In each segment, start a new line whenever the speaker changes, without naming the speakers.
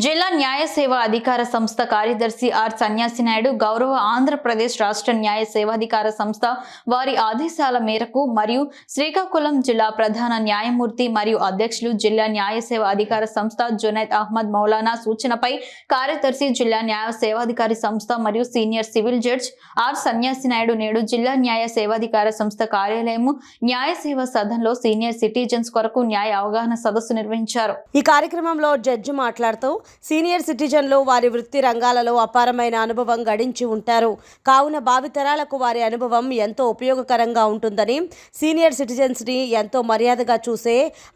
జిల్లా న్యాయ సేవా అధికార సంస్థ కార్యదర్శి ఆర్ సన్యాసి నాయుడు గౌరవ ఆంధ్రప్రదేశ్ రాష్ట్ర న్యాయ సేవాధికార సంస్థ వారి ఆదేశాల మేరకు మరియు శ్రీకాకుళం జిల్లా ప్రధాన న్యాయమూర్తి మరియు అధ్యక్షులు జిల్లా న్యాయ సేవా అధికార సంస్థ జునైద్ అహ్మద్ మౌలానా సూచనపై కార్యదర్శి జిల్లా న్యాయ సేవాధికారి సంస్థ మరియు సీనియర్ సివిల్ జడ్జ్ ఆర్ సన్యాసి నాయుడు నేడు జిల్లా న్యాయ సేవాధికార సంస్థ కార్యాలయము న్యాయ సేవా సదన్లో సీనియర్ సిటిజన్స్ కొరకు న్యాయ అవగాహన సదస్సు నిర్వహించారు.
ఈ కార్యక్రమంలో జడ్జి మాట్లాడుతూ సీనియర్ సిటిజన్లు వారి వృత్తి రంగాలలో అపారమైన అనుభవం గడించి ఉంటారు. కావున భావితరాలకు వారి అనుభవం ఎంతో ఉపయోగకరంగా ఉంటుందని, సీనియర్ సిటిజన్స్ని ఎంతో మర్యాదగా చూసే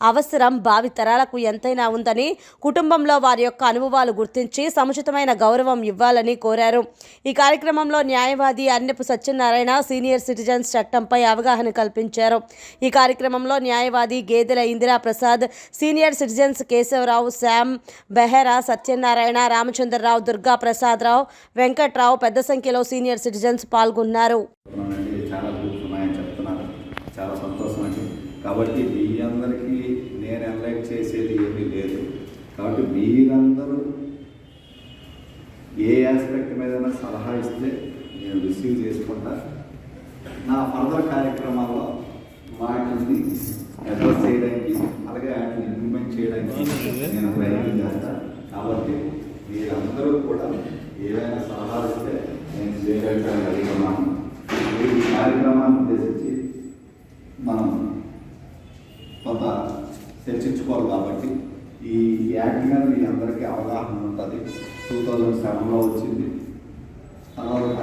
అవసరం భావితరాలకు ఎంతైనా ఉందని, కుటుంబంలో వారి యొక్క అనుభవాలు గుర్తించి సముచితమైన గౌరవం ఇవ్వాలని కోరారు. ఈ కార్యక్రమంలో న్యాయవాది అన్నపు సత్యనారాయణ సీనియర్ సిటిజన్స్ చట్టంపై అవగాహన కల్పించారు. ఈ కార్యక్రమంలో న్యాయవాది గేదెల ఇందిరా ప్రసాద్, సీనియర్ సిటిజన్స్ కేశవరావు, శ్యామ్ బెహరా, సత్యనారాయణ, రామచంద్రరావు, దుర్గా ప్రసాదరావు, వెంకట్రావు పెద్ద సంఖ్యలో సీనియర్ సిటిజన్స్ పాల్గొన్నారు.
చాలా సంతోషం అండి. కాబట్టి మీ అందరికీ నేను ఎన్లైట్ చేసేది ఏమీ లేదు. కాబట్టి మీరందరూ ఏ ఆస్పెక్ట్ మీద సలహా ఇస్తే నేను రిసీవ్ చేసుకుంటా. నా ఫర్దర్ కార్యక్రమాల్లో వాటిని అడ్రస్ చేయడానికి, అలాగే వాటిని ఇంప్లిమెంట్ చేయడానికి నేను ప్రయత్నం చేస్తాను. కాబట్టి మీరందరూ కూడా ఏవైనా సలహాలు ఇస్తే నేను చేయగలిగాను అడుగుతున్నాను. ఈ కార్యక్రమాన్ని ఉద్దేశించి మనం కొంత చర్చించుకోవాలి. కాబట్టి ఈ యాక్ట్ మీద మీ అందరికీ అవగాహన ఉంటుంది. 2007లో వచ్చింది. తర్వాత